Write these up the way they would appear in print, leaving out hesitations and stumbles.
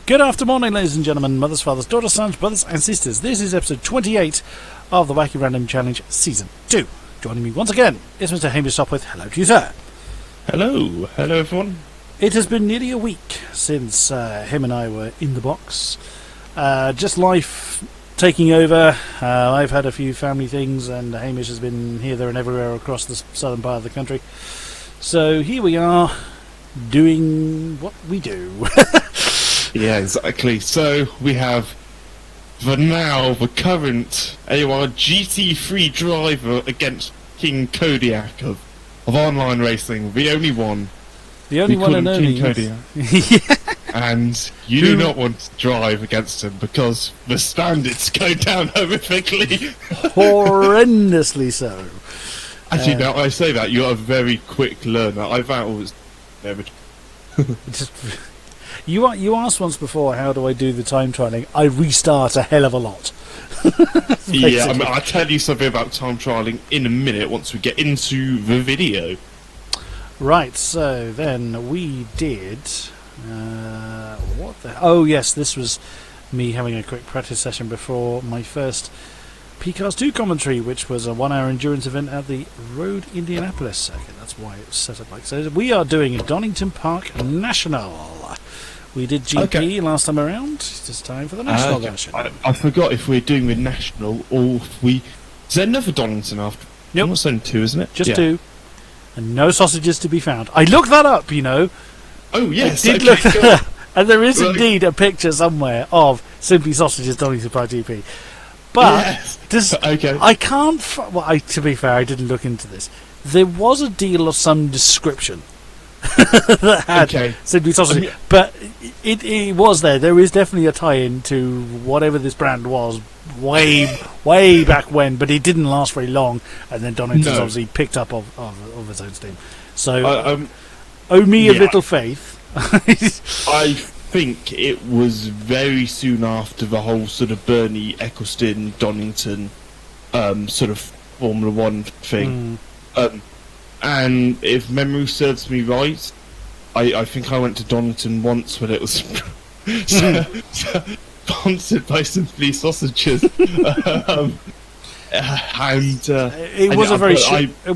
Good afternoon, ladies and gentlemen, mothers, fathers, daughters, sons, brothers and sisters. This is episode 28 of the Wacky Random Challenge Season 2. Joining me once again is Mr. Hamish Sopwith. Hello to you, sir. Hello. Hello, everyone. It has been nearly a week since him and I were in the box. Just life taking over. I've had a few family things, and Hamish has been here, there and everywhere across the southern part of the country. So here we are, doing what we do. Yeah, exactly. So we have, for now, the current AOR GT3 driver against King-Kodiak of online racing. The only one. The only one and only. King-Kodiak. Yeah. And you do not want to drive against him because the standards go down horrifically. Horrendously so. Actually, now I say that, you're a very quick learner. I thought it was never. You asked once before, how do I do the time trialing? I restart a hell of a lot. Yeah, I'll tell you something about time trialing in a minute once we get into the video. Right, so then we did... what the... Oh yes, this was me having a quick practice session before my first PCARS 2 commentary, which was a 1-hour endurance event at the Road Indianapolis circuit. That's why it was set up like so. We are doing a Donington Park National. We did GP last time around. It's time for the National version. I forgot if we're doing the National or if we... Is there another Donnington after? Nope. It's only 2, isn't it? Just 2. And no sausages to be found. I looked that up, you know. Oh, yes. I did look that up. And there is indeed a picture somewhere of Simply Sausages Donington Park GP. But I can't... to be fair, I didn't look into this. There was a deal of some description that had Simply Sausages. But it was there. There is definitely a tie-in to whatever this brand was way back when, but it didn't last very long, and then Donington's obviously picked up of its own steam. So, owe me a little faith. I think it was very soon after the whole sort of Bernie Eccleston Donington sort of Formula 1 thing. And if memory serves me right, I think I went to Donnington once when it was sponsored by Simply Sausages. It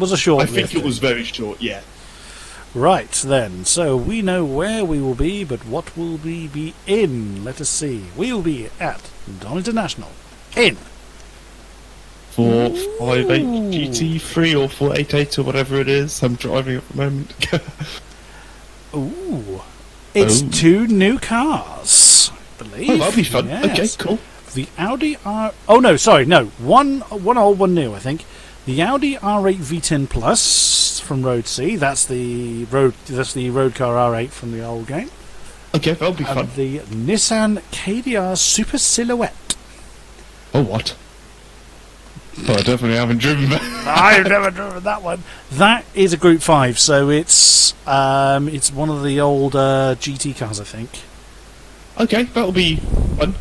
was a short. I think it was very short. Yeah. Right then, so we know where we will be, but what will we be in? Let us see. We will be at Donington National in 458 GT3 or 488 or whatever it is. I'm driving at the moment. Ooh, it's 2 new cars, I believe. Oh, that'll be fun. Yes. Okay, cool. The Audi R... Oh no, sorry, no. One old, one new, I think. The Audi R8 V10 Plus from Road C. That's the road car R8 from the old game. Okay, that'll be fun. The Nissan KDR Super Silhouette. Oh, what? Oh, I definitely haven't driven that. I've never driven that one. That is a Group 5, so it's one of the old GT cars, I think. Okay, that'll be fun,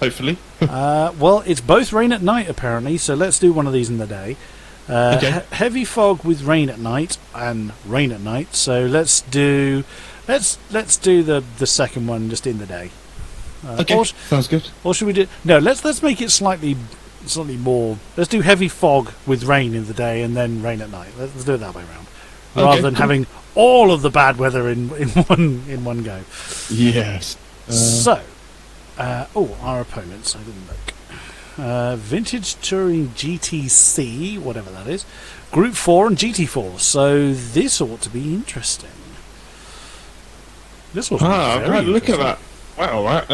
hopefully. Well, it's both rain at night, apparently, so let's do one of these in the day. Heavy fog with rain at night and rain at night. So let's do the second one just in the day. Sounds good. Or should we do? No, let's make it slightly more. Let's do heavy fog with rain in the day and then rain at night. Let's do it that way around, rather than having all of the bad weather in one go. Yes. So, our opponents. I didn't look. Vintage Touring GTC, whatever that is, Group 4 and GT4. So this ought to be interesting. This was look at that! Wow, that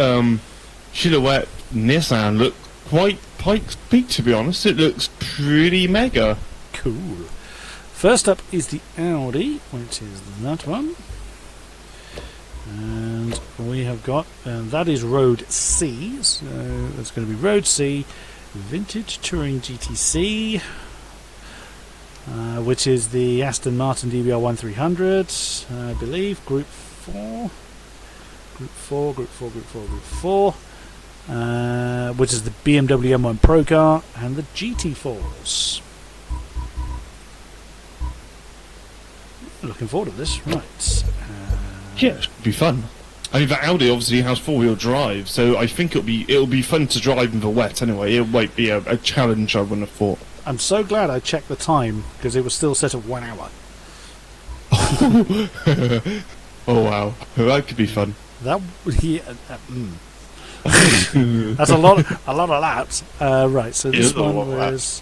silhouette Nissan looked quite Pikes Peak, to be honest. It looks pretty mega. Cool. First up is the Audi, which is that one. And we have got, that is Road C, so that's going to be Road C, Vintage Touring GTC, which is the Aston Martin DBR 1300, I believe, Group 4, which is the BMW M1 Pro car, and the GT4s. Looking forward to this, right. Yeah, it should be fun. I mean, the Audi obviously has four-wheel drive, so I think it'll be fun to drive in the wet anyway. It won't be a challenge, I wouldn't have thought. I'm so glad I checked the time, because it was still set at 1 hour. Oh wow, that could be fun. That's a lot of laps. Right, so this one was...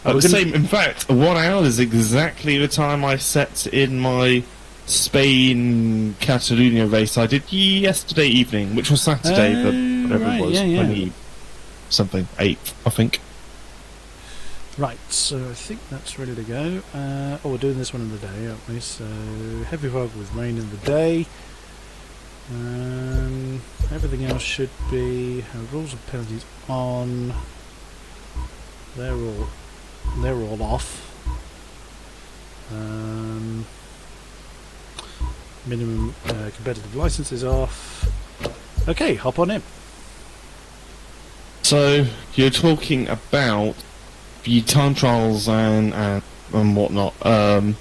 the same, in fact, 1 hour is exactly the time I set in my Spain Catalonia race I did yesterday evening, which was Saturday, but whatever it was, 20 something, 8th, I think. Right, so I think that's ready to go. We're doing this one in the day, aren't we? So heavy fog with rain in the day. Everything else should be rules and penalties on. They're all off. Minimum competitive license is off. Okay, hop on in. So you're talking about the time trials and whatnot. I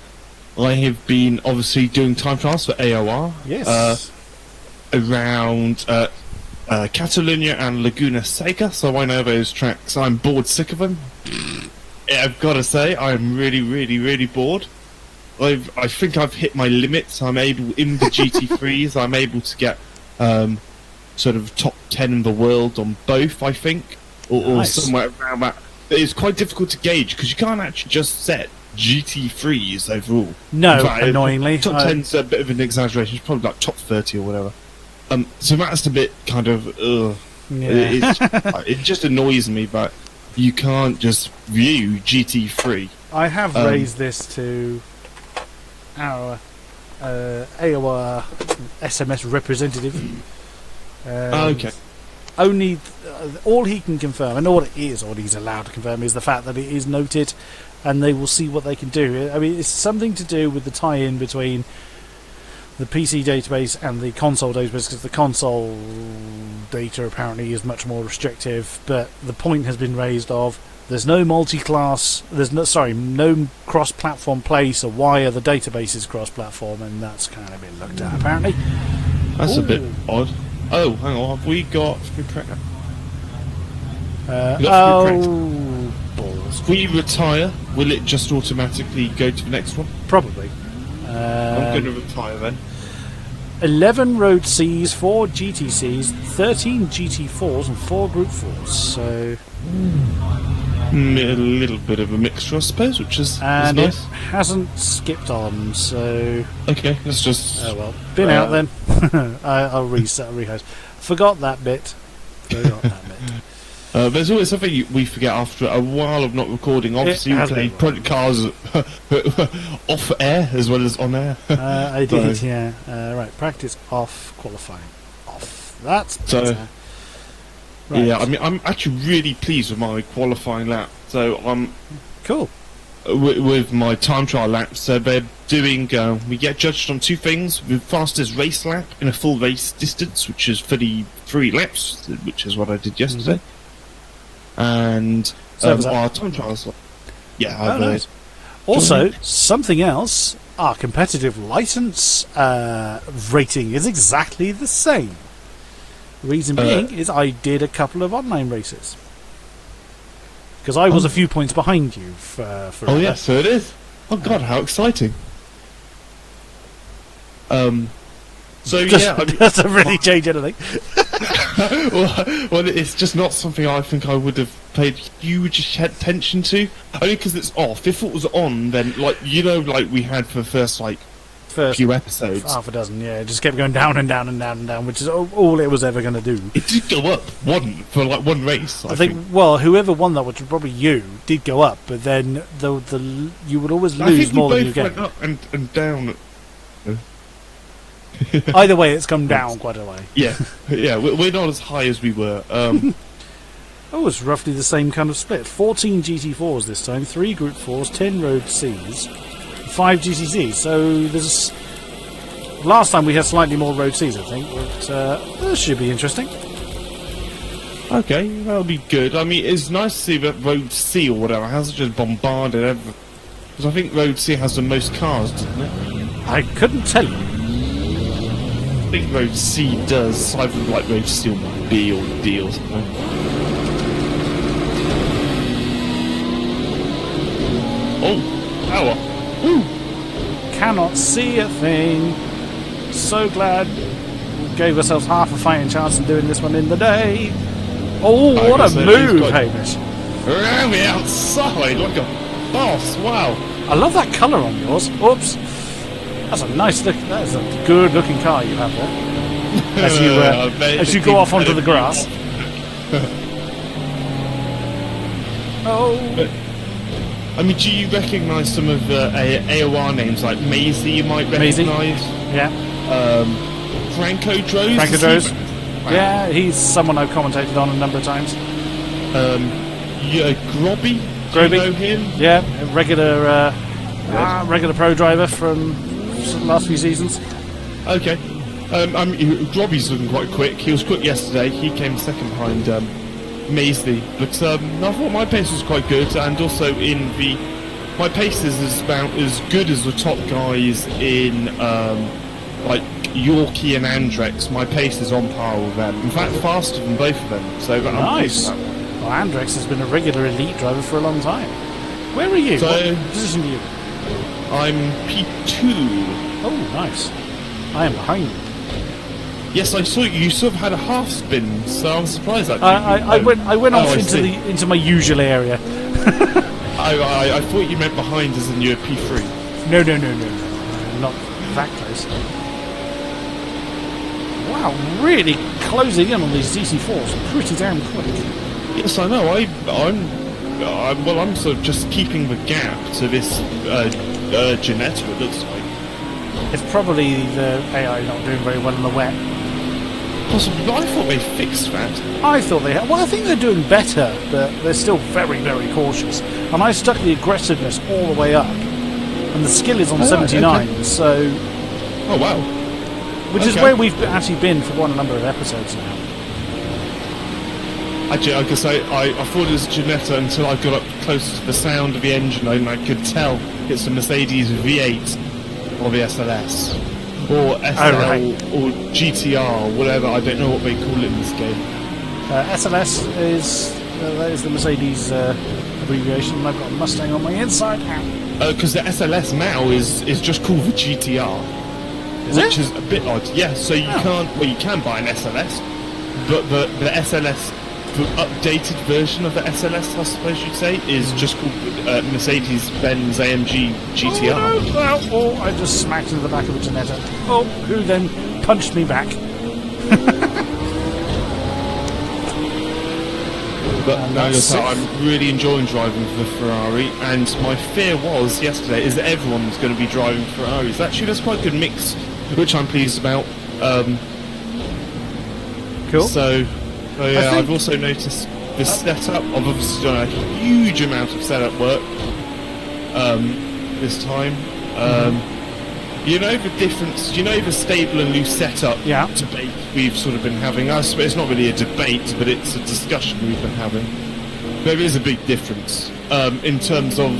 have been obviously doing time trials for AOR. Yes. Around Catalunya and Laguna Seca, so I know those tracks. I'm bored sick of them. I've got to say, I'm really bored. I think I've hit my limits. I'm able, in the GT3s, I'm able to get sort of top 10 in the world on both, I think, or somewhere around that. It's quite difficult to gauge because you can't actually just set GT3s overall. No, fact, annoyingly. Top 10's a bit of an exaggeration. It's probably like top 30 or whatever. So that's a bit kind of it just annoys me, but you can't just view GT3. I have raised this to our AOR SMS representative. Okay. Only all he can confirm, and all he's allowed to confirm, is the fact that it is noted, and they will see what they can do. I mean, it's something to do with the tie-in between the PC database and the console database, because the console data apparently is much more restrictive. But the point has been raised of there's no multi-class, no cross-platform play, so why are the databases cross-platform? And that's kind of been looked at apparently. That's a bit odd. Oh, hang on, have we got balls. If we retire, will it just automatically go to the next one? Probably. I'm going to retire then. 11 Road Cs, 4 GTCs, 13 GT4s, and 4 Group 4s. So a little bit of a mixture, I suppose, which is nice. It hasn't skipped on, so okay, let's just. Oh well, been out then. I'll rehost. Forgot that bit. There's always something we forget after a while of not recording. Obviously, we played Project Cars off air as well as on air. I did, yeah. Right, practice off, qualifying off. That's better. Right. Yeah, I mean, I'm actually really pleased with my qualifying lap. So I'm cool with my time trial laps. So they're doing. We get judged on two things: the fastest race lap in a full race distance, which is 33 laps, which is what I did yesterday. Mm-hmm. And our time trials. Yeah, nice. Also, something else. Our competitive license rating is exactly the same. Reason being is I did a couple of online races because I was a few points behind you for yeah, so it is. Oh god, how exciting! So yeah, doesn't really change anything. well, it's just not something I think I would have paid huge attention to. Only because it's off. If it was on, then like we had for the first few episodes, half a dozen. Yeah, it just kept going down and down and down and down, which is all it was ever going to do. It did go up for one race. I think. Well, whoever won that, which was probably you, did go up, but then you would always lose more than you get. Went up and down. Either way, it's come down quite a way. Yeah, we're not as high as we were. It's roughly the same kind of split. 14 GT4s this time, 3 Group 4s, 10 Road Cs, 5 GTCs. So there's. Last time we had slightly more Road Cs, I think, but this should be interesting. Okay, that'll be good. I mean, it's nice to see that Road C or whatever hasn't just bombarded everything. Because I think Road C has the most cars, doesn't it? I couldn't tell you. think Road C does. I would like Road C on B or D or something. Oh, power. Woo. Cannot see a thing. So glad we gave ourselves half a fighting chance in doing this one in the day. Oh, what a move, Hamish. Around the outside like a boss, wow. I love that colour on yours. Oops. That's a nice look. That is a good looking car you have there. As you go off onto the grass. Oh. I mean, do you recognise some of the AOR names like Maisie? You might recognise. Yeah. Franco Droz. Franco Droz. Yeah, he's someone I've commentated on a number of times. Yeah, Grobby. Do you know him? Yeah, regular pro driver from the last few seasons. Okay. Grobby's looking quite quick. He was quick yesterday. He came second behind Maisley. But I thought my pace was quite good, and also my pace is about as good as the top guys in like Yorkie and Andrex. My pace is on par with them. In fact, faster than both of them. So nice. Well, Andrex has been a regular elite driver for a long time. Where are you? What position are you? I'm P2. Oh, nice. I am behind you. Yes, I saw you sort of had a half spin, so I was surprised actually. I went off into my usual area. I thought you meant behind as in you were P3. No. Not that close. Wow, really closing in on these DC4s pretty damn quick. Yes, I know. I'm sort of just keeping the gap to this Janetta, it looks like. It's probably the AI not doing very well in the wet. Possibly, but I thought they fixed that. I thought they had. Well, I think they're doing better, but they're still very, very cautious. And I stuck the aggressiveness all the way up. And the skill is on 79, okay. So... Oh, wow. Which is where we've actually been for quite a number of episodes now. Actually, I could say I thought it was Janetta until I got up close to the sound of the engine and I could tell it's a Mercedes V8 or the SLS or SL or GTR, whatever. I don't know what they call it in this game. SLS is that is the Mercedes abbreviation, and I've got a Mustang on my inside. Because the SLS now is just called the GTR, which is a bit odd. Yeah, so you can't. Well, you can buy an SLS, but the SLS. The updated version of the SLS, I suppose you'd say, is just called Mercedes-Benz AMG GTR. Oh, I just smacked into the back of a Janetta. Oh, who then punched me back. But no, I'm really enjoying driving the Ferrari, and my fear was yesterday is that everyone's going to be driving Ferraris. Actually, there's quite a good mix, which I'm pleased about. Cool. So yeah, I've also noticed the setup. I've obviously done a huge amount of setup work this time. You know the difference. You know the stable and loose setup debate we've sort of been having. It's not really a debate, but it's a discussion we've been having. There is a big difference in terms of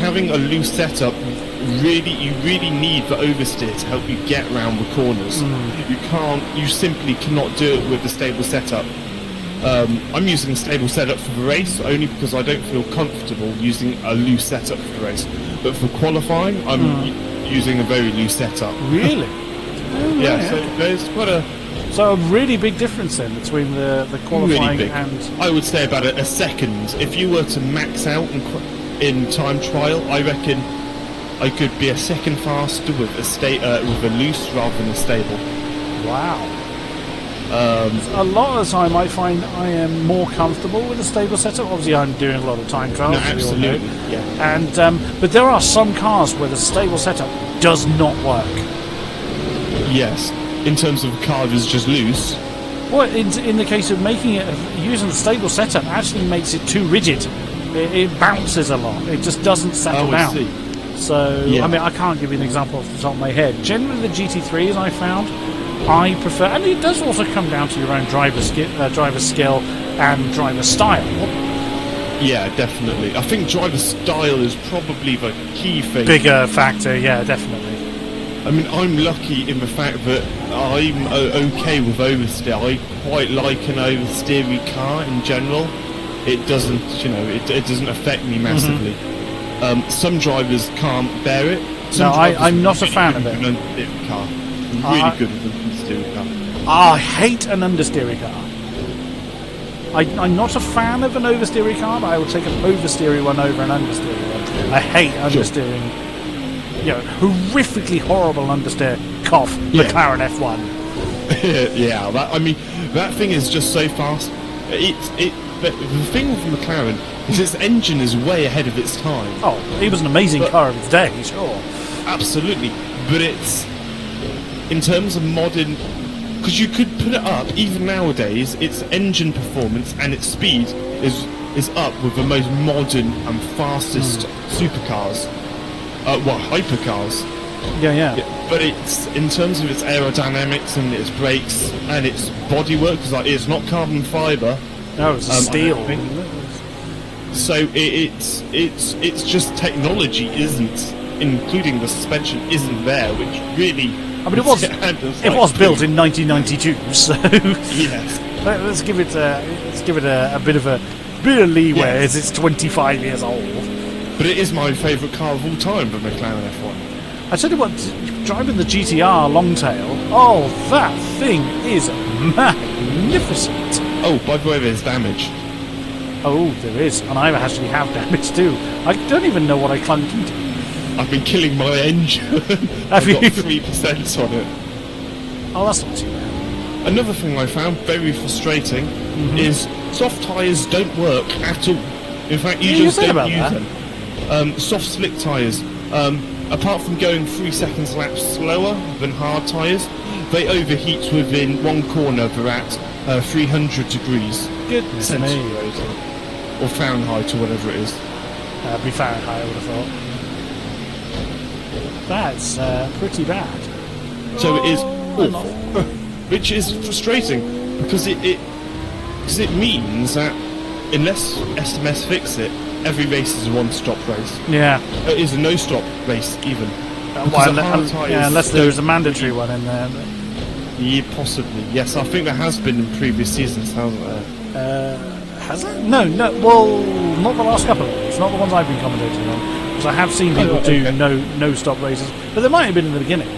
having a loose setup. You really need the oversteer to help you get around the corners. You simply cannot do it with the stable setup. I'm using a stable setup for the race only because I don't feel comfortable using a loose setup for the race. But for qualifying, I'm using a very loose setup. Really? Yeah, so there's quite a really big difference then between the qualifying really and... I would say about a second. If you were to max out in time trial, I reckon I could be a second faster with a loose rather than a stable. Wow. A lot of the time I find I am more comfortable with a stable setup. Obviously I'm doing a lot of time trials. No, absolutely, yeah. And but there are some cars where the stable setup does not work. Yes, in terms of the car is just loose. Well, in the case of making it, using the stable setup actually makes it too rigid. It bounces a lot. It just doesn't settle down. I see. So, I mean, I can't give you an example off the top of my head. Generally, the GT3s I found, I prefer, and it does also come down to your own driver skill and driver style. Yeah, definitely. I think driver style is probably the key thing. Bigger factor, yeah, definitely. I mean, I'm lucky in the fact that I'm okay with oversteer. I quite like an oversteery car in general. It doesn't, it doesn't affect me massively. Some drivers can't bear it. I'm not a fan of it. An understeery car. I'm really good with an understeery car. I hate an understeery car. I'm not a fan of an oversteery car, but I will take an oversteery one over an understeery one. I hate understeering. Horrifically horrible understeer. Cough. McLaren F1. Yeah, that thing is just so fast. The thing with McLaren is its engine is way ahead of its time. Oh, it was an amazing car of its day, sure. Absolutely, but it's in terms of modern. Because you could put it up, even nowadays, its engine performance and its speed is up with the most modern and fastest supercars. Hypercars. Yeah. But it's, in terms of its aerodynamics and its brakes and its bodywork, because it's not carbon fibre. No, it's steel. So it's just technology isn't, including the suspension, isn't there, which really... I mean, it was built in 1992, so yes. Let's give it a bit of leeway as it's 25 years old. But it is my favourite car of all time, the McLaren F1. I tell you what, driving the GTR Longtail, that thing is magnificent. Oh, by the way, there's damage. Oh, there is, and I actually have damage too. I don't even know what I clunked into. I've been killing my engine. I've got 3% on it. Oh, that's not too bad. Another thing I found very frustrating is soft tyres don't work at all. In fact, you just don't use them. Soft slick tyres, apart from going 3 seconds laps slower than hard tyres, they overheat within one corner. They're at 300 degrees. Goodness centigrade. Or Fahrenheit, or whatever it is. That'd be Fahrenheit, I would have thought. That's pretty bad. So it is awful, which is frustrating because it means that unless SMS fix it, every race is a one-stop race. Yeah, it is a no-stop race even. Unless there is a mandatory one in there. Yeah, possibly. Yes, I think there has been in previous seasons, hasn't there? Has there? No. Well, not the last couple of weeks. Not the ones I've been commentating on. Because I have seen people do no-stop races, but there might have been in the beginning.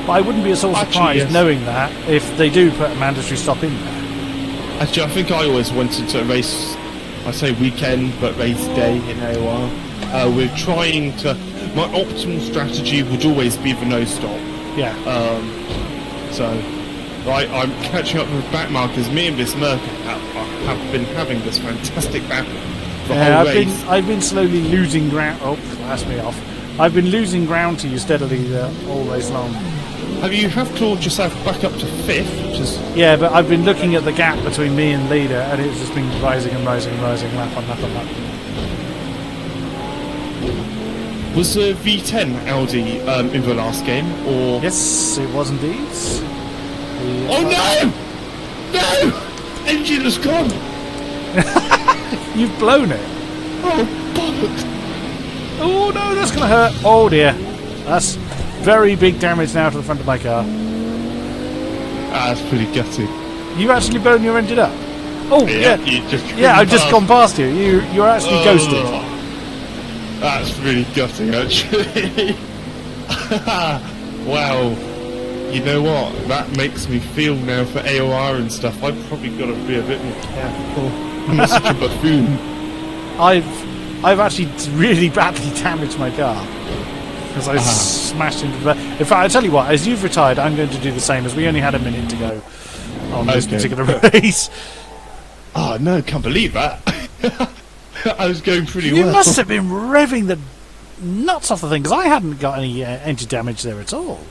But I wouldn't be at all surprised knowing that if they do put a mandatory stop in there. Actually, I think I always wanted to race. I say weekend, but race day in AOR. We're trying to. My optimal strategy would always be the no-stop. Yeah. So, I'm catching up with back markers. Me and this Merc have been having this fantastic battle. I've been slowly losing ground. Oh, that's me off. I've been losing ground to you steadily all race long. Have clawed yourself back up to 5th? Yeah, but I've been looking at the gap between me and leader, and it's just been rising and rising and rising, lap on lap on lap. Was the V10 Audi in the last game, or...? Yes, it was indeed. Oh no! No! Engine has gone! You've blown it. Oh, bollocks! Oh no, that's going to hurt. Oh dear. That's very big damage now to the front of my car. That's pretty gutty. You actually blown your engine up? Oh, yeah. I've just gone past you. You're actually ghosted. That's really gutting, actually. Wow. You know what? That makes me feel now for AOR and stuff. I've probably got to be a bit more careful. I'm not such a buffoon. I've actually really badly damaged my car because I smashed into the... In fact, I tell you what, as you've retired, I'm going to do the same, as we only had a minute to go on this particular race. Oh no, can't believe that. I was going pretty well. You must have been revving the nuts off the thing, because I hadn't got any engine damage there at all.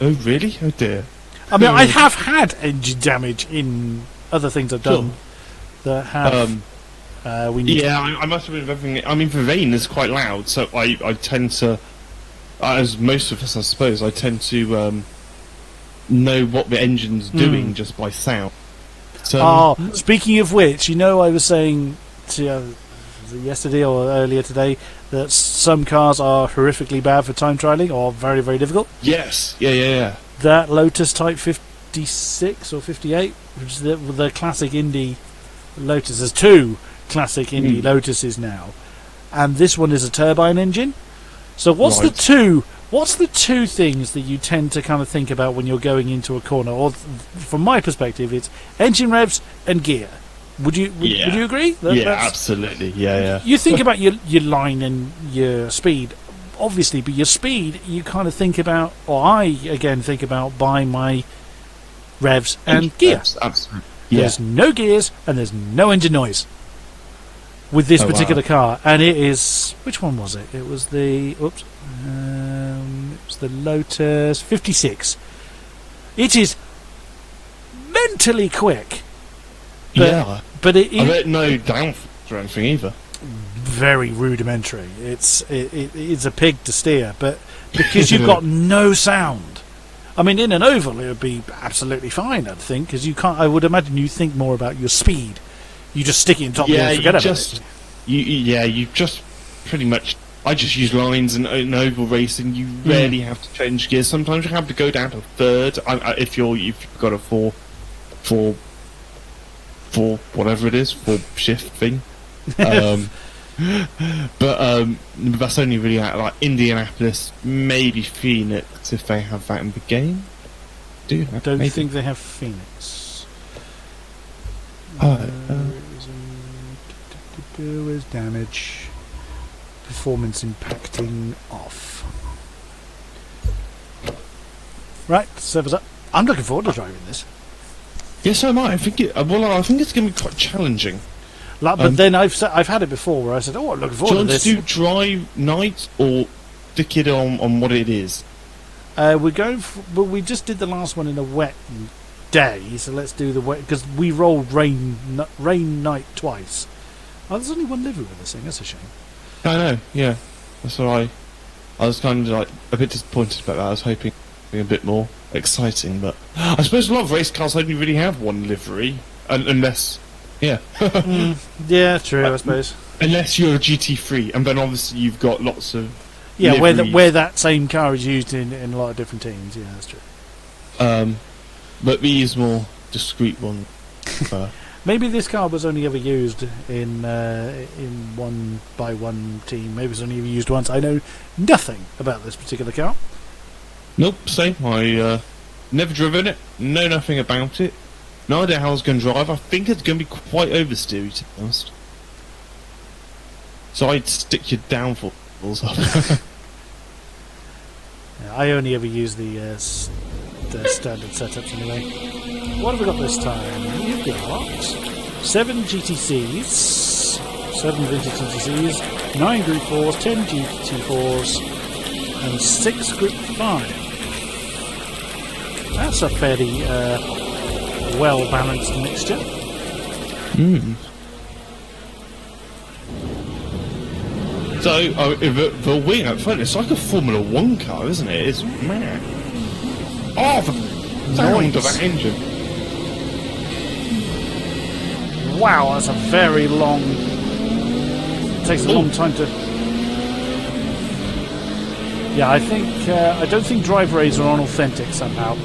Oh really? Oh dear. I mean, I have had engine damage in other things I've done that have... I must have been revving. I mean, the rain is quite loud, so I tend to, as most of us I suppose, I tend to know what the engine's doing just by sound. So, speaking of which, I was saying to yesterday or earlier today that some cars are horrifically bad for time trialing or very, very difficult. Yes. Yeah. That Lotus Type 56 or 58, which is the classic Indy Lotus. There's two classic Indy Lotuses now, and this one is a turbine engine. So what's the two things that you tend to kind of think about when you're going into a corner? Or from my perspective, it's engine revs and gear. Would you agree? Absolutely. Yeah. You think about your line and your speed, obviously, but your speed you kind of think about, or I again think about by my revs and gear. Absolutely. Yeah. There's no gears and there's no engine noise with this particular car, and it is, which one was it? It was the it was the Lotus 56. It is mentally quick. But I bet no downforce or anything either. Very rudimentary. It's a pig to steer, but because you've got no sound. I mean, in an oval it would be absolutely fine, I'd think, because you can't. I would imagine you think more about your speed. You just stick it in top gear and forget about it. You just pretty much. I just use lines in oval racing. You rarely have to change gears. Sometimes you have to go down to third. If you've got a four whatever it is, 4 shift thing. But that's only really like Indianapolis, maybe Phoenix if they have that in the game. I don't think they have Phoenix. Where's damage? Performance impacting off. Right, servers up. I'm looking forward to driving this. Yes, so am I. I think it's going to be quite challenging. But then I've had it before where I said, I'm looking forward to this. Do you want to do dry night or stick it on what it is? We're going but we just did the last one in a wet day, so let's do the wet, because we rolled rain night twice. Oh, there's only one livery with this thing, that's a shame. I know, yeah. That's what I was kind of like a bit disappointed about that. I was hoping a bit more exciting, but I suppose a lot of race cars only really have one livery, unless, yeah. Yeah, true, I suppose. Unless you're a GT3, and then obviously you've got lots of where that same car is used in a lot of different teams. Yeah, that's true. But these more discreet ones. Maybe this car was only ever used in one by one team. Maybe it's only ever used once. I know nothing about this particular car. Nope, same. I never driven it. Know nothing about it. No idea how it's going to drive. I think it's going to be quite oversteery, to be honest. So I'd stick your downforce up. Yeah, I only ever use the standard setups anyway. What have we got this time? We've got 7 GTCs, 7 vintage GTCs, 9 Group 4s, 10 GT4s, and 6 Group 5. That's a fairly well-balanced mixture. So, the wing up front, it's like a Formula 1 car, isn't it? It's mad. Oh, the sound of that engine. Wow, that's a very long... It takes a long time to... Yeah, I don't think drive rays are on authentic somehow.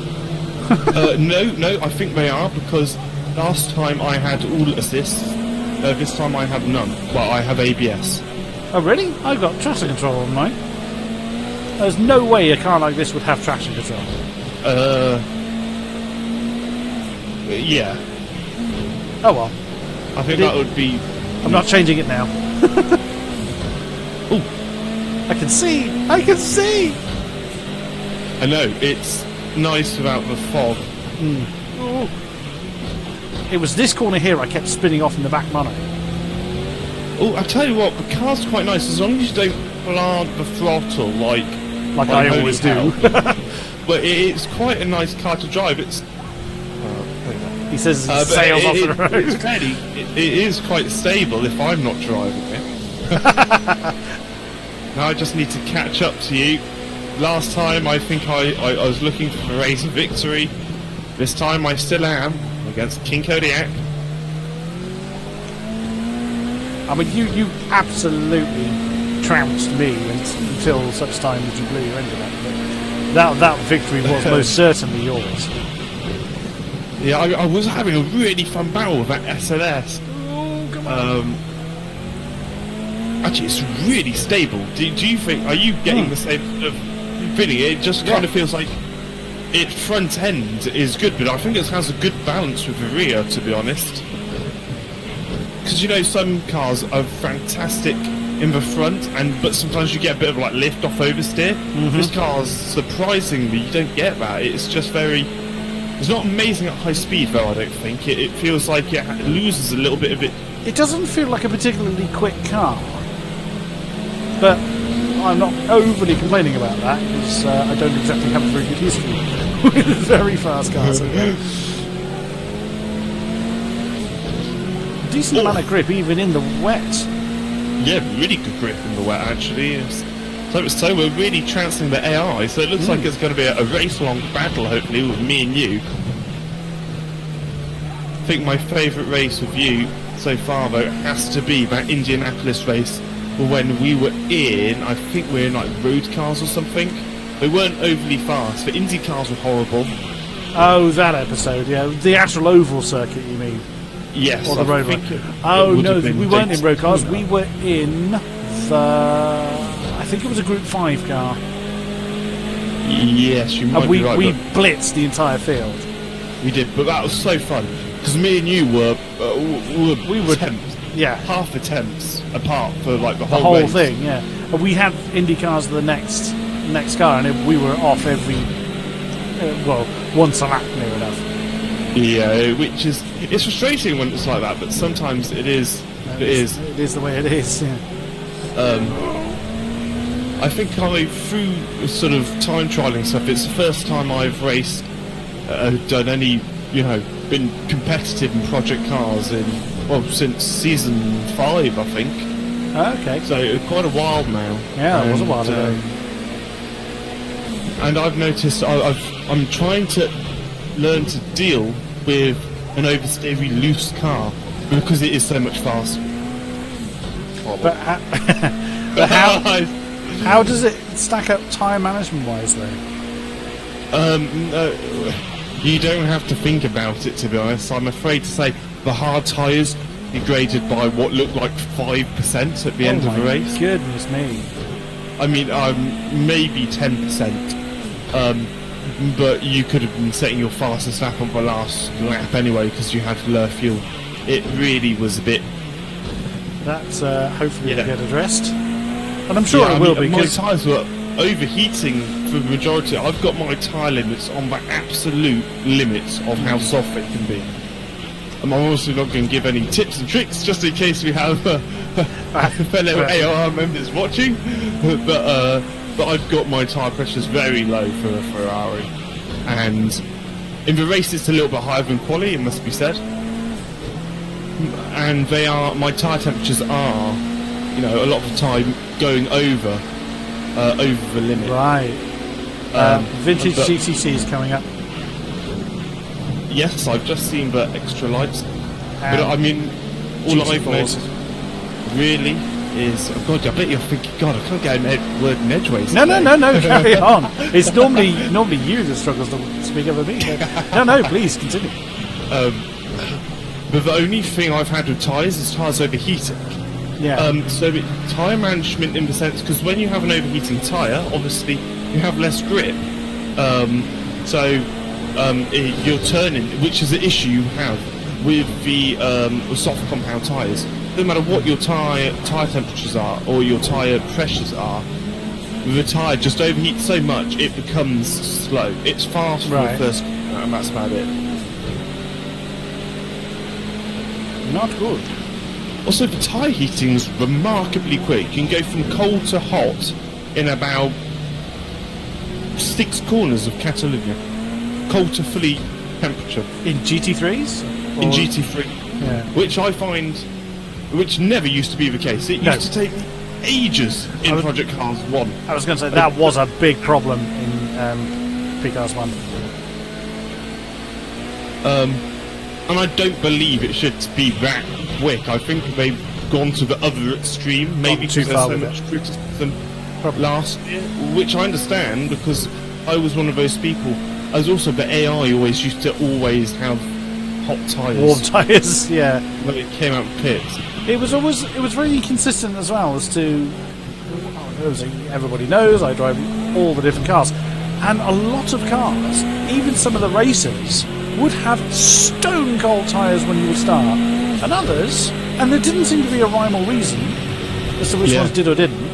No, I think they are, because last time I had all assists, this time I have none. Well, I have ABS. Oh really? I've got traction control on mine. There's no way a car like this would have traction control. Yeah. Oh well. I think that would be... I'm not changing it now. Ooh. I can see! I know, it's nice without the fog. It was this corner here I kept spinning off in the back mono. Oh, I tell you what, the car's quite nice as long as you don't plant the throttle like I always do. But it's quite a nice car to drive. It's he says sails off the road. It is quite stable if I'm not driving it. Now I just need to catch up to you. Last time I think I was looking for a race victory. This time I still am against King-Kodiak. I mean, you absolutely trounced me until such time as you blew your engine up. But that victory was most certainly yours. Yeah, I was having a really fun battle with that SNS. Oh, come on. Actually, it's really stable. Do you think? Are you getting the same sort of feeling? It just kind of feels like its front end is good, but I think it has a good balance with the rear, to be honest. Because you know, some cars are fantastic in the front, but sometimes you get a bit of like lift off oversteer. This car's surprisingly, you don't get that. It's just very. It's not amazing at high speed, though. I don't think it feels like it loses a little bit of it. It doesn't feel like a particularly quick car. But I'm not overly complaining about that, because I don't exactly have a very good history with very fast cars. Decent amount of grip, even in the wet. Yeah, really good grip in the wet, actually. So we're really transferring the AI, so it looks like it's going to be a race-long battle, hopefully, with me and you. I think my favourite race with you so far, though, has to be that Indianapolis race, when we were in, I think we were in like road cars or something. They weren't overly fast. The Indy cars were horrible. Oh, that episode, yeah. The actual oval circuit, you mean? Yes. Or the road one. Oh, no, we weren't in road cars. We were in the... I think it was a Group 5 car. Yes, you might be right. We blitzed the entire field. We did, but that was so fun. Because me and you were temps. Yeah, half attempts apart for like the whole race. Thing. Yeah, and we had Indy cars the next car, and we were off every once a lap near enough. Yeah, which is it's frustrating when it's like that, but sometimes it is. It is the way it is. Yeah. I think through sort of time trialing stuff, it's the first time I've raced, done any, been competitive in project cars since season 5, I think. Okay. So quite a while now. Yeah, it was a while ago. And I've noticed I'm trying to learn to deal with an oversteery loose car because it is so much faster. But how does it stack up tyre management wise though? You don't have to think about it, to be honest. I'm afraid to say the hard tyres degraded by what looked like 5% at the end of the race. Oh my goodness me. I mean, maybe 10%. But you could have been setting your fastest lap on the last lap anyway because you had low fuel. It really was a bit... That's hopefully will get addressed. And I'm sure it will be, because... My tyres were overheating for the majority. I've got my tyre limits on the absolute limits of how soft it can be. I'm also not going to give any tips and tricks just in case we have fellow AR members watching. But I've got my tyre pressures very low for a Ferrari. And in the race it's a little bit higher than quali, it must be said. And my tyre temperatures are, a lot of the time going over the limit. Right. Vintage GTC is coming up. Yes, I've just seen the extra lights. But I mean, all I've noticed really is... Oh God, I bet you're thinking, God, I can't get a word in edgeways. No, carry on. It's normally you that struggles to speak over me. No, please, continue. But the only thing I've had with tyres is tyres overheating. Yeah. So tyre management in the sense, because when you have an overheating tyre, obviously you have less grip. You're turning, which is an issue you have with the soft compound tyres. No matter what your tyre temperatures are or your tyre pressures are, the tyre just overheats so much it becomes slow. It's fast for the first, and that's about it. Not good. Also, the tyre heating is remarkably quick. You can go from cold to hot in about 6 corners of Catalonia. Cold to fully temperature. In GT3s? In GT3. Yeah. Which I find... Which never used to be the case. It used to take ages in Project Cars 1. I was going to say, that was a big problem in P-Cars 1. And I don't believe it should be that quick. I think gone to the other extreme, maybe too because far there's so with much criticism last year, which I understand because I was one of those people. I was also the AI always used to always have hot tyres. Warm tyres, yeah. When it came out of pits. It was very consistent as well as to, everybody knows I drive all the different cars, and a lot of cars, even some of the racers, would have stone cold tyres when you would start, and others, and there didn't seem to be a rhyme or reason as to which ones did or didn't.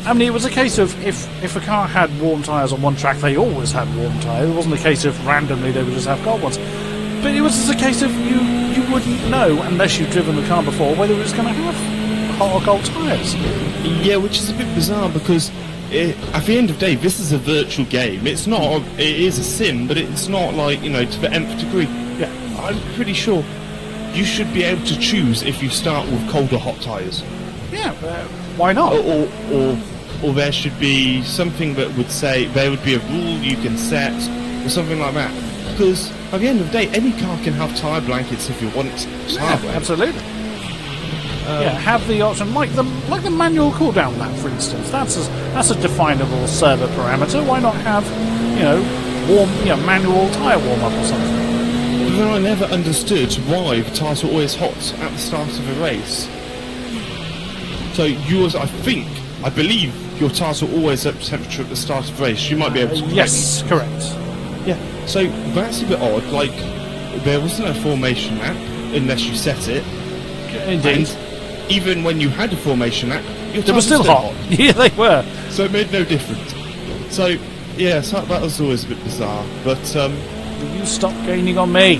I mean, it was a case of if a car had warm tyres on one track, they always had warm tyres. It wasn't a case of randomly they would just have cold ones. But it was just a case of you wouldn't know unless you'd driven the car before whether it was going to have hot or cold tyres. Yeah, which is a bit bizarre because at the end of the day, this is a virtual game. It's not. It is a sim, but it's not like to the nth degree. Yeah, I'm pretty sure you should be able to choose if you start with cold or hot tyres. Yeah, why not? Or there should be something that would say there would be a rule you can set or something like that. Because at the end of the day, any car can have tyre blankets if you want it. Absolutely. Have the option, like the manual cooldown lap, for instance. That's a definable server parameter. Why not have manual tyre warm up or something? But then I never understood why the tyres were always hot at the start of a race. So I believe your tyres are always at temperature at the start of the race. You might be able to... Yes, correct. Yeah, so that's a bit odd. Like, there wasn't a formation lap unless you set it. Indeed. And even when you had a formation lap, your they were still hot. Yeah, they were. So it made no difference. So, yeah, so that was always a bit bizarre. But, Will you stop gaining on me?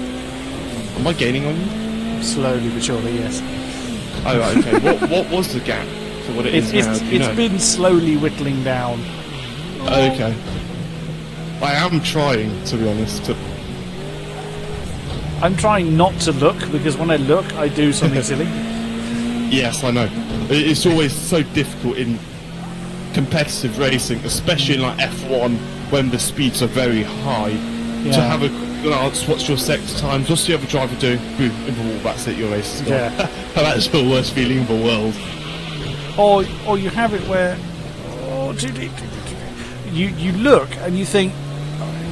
Am I gaining on you? Slowly but surely, yes. Oh, right, okay. What was the gap to what it is now? It's been slowly whittling down. Okay. I am trying, to be honest. I'm trying not to look, because when I look, I do something silly. Yes, I know. It's always so difficult in competitive racing, especially in like F1, when the speeds are very high, to have a glance, what's your sector times, what's the other driver doing, boom, in the wall, that's it, your race is gone. Yeah. That's the worst feeling in the world. Or you have it where you look and you think,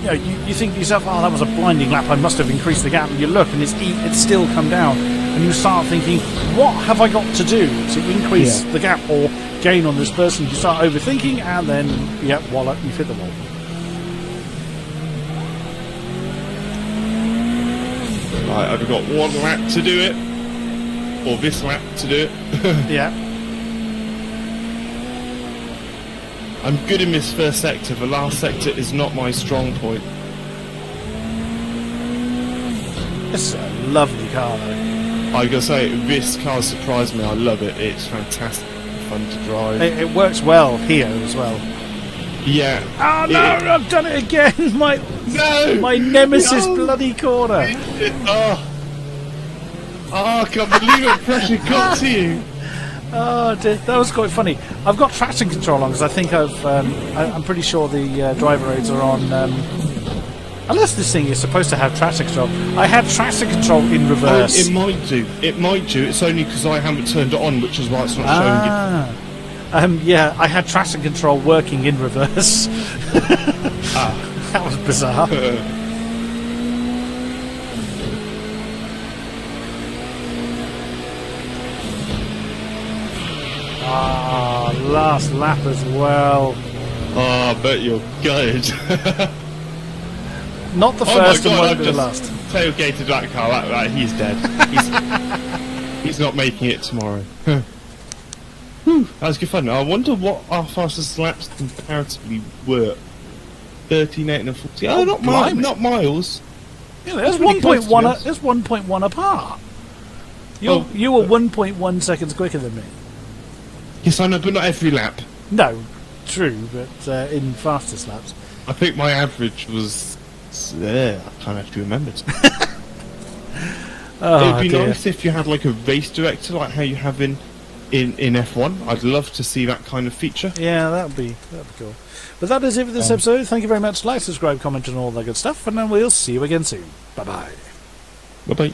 you think to yourself, oh, that was a blinding lap, I must have increased the gap, and you look and it's still come down, and you start thinking, what have I got to do to increase the gap or gain on this person? You start overthinking, and then voila, you've hit the wall. Right, I've got one lap to do it, or this lap to do it. Yeah. I'm good in this first sector. The last sector is not my strong point. It's a lovely car, though. I gotta say, this car surprised me. I love it. It's fantastic, fun to drive. It works well here as well. Yeah. Oh no! I've done it again. My nemesis bloody corner. I can't believe it. Pressure got to you. Oh, that was quite funny. I've got traction control on because I think I'm pretty sure the driver aids are on. Unless this thing is supposed to have traction control. I had traction control in reverse. Oh, it might do. It might do. It's only because I haven't turned it on, which is why it's not showing you. Yeah, I had traction control working in reverse. That was bizarre. Last lap as well. Oh, I bet you're gutted. Not the first and won't be the last. Tailgated that car. Right, he's dead. He's not making it tomorrow. That was good fun. I wonder what our fastest laps comparatively were. 13, 8 and 40. Oh, not miles. Yeah, there's 1.1. There's 1.1 apart. You were 1.1 seconds quicker than me. Yes, I know, but not every lap. No, true, but in fastest laps. I think my average was... I can't actually remember. It'd be nice if you had like a race director, like how you have in F1. I'd love to see that kind of feature. Yeah, that'd be cool. But that is it for this episode. Thank you very much. Like, subscribe, comment, and all that good stuff. And then we'll see you again soon. Bye-bye. Bye-bye.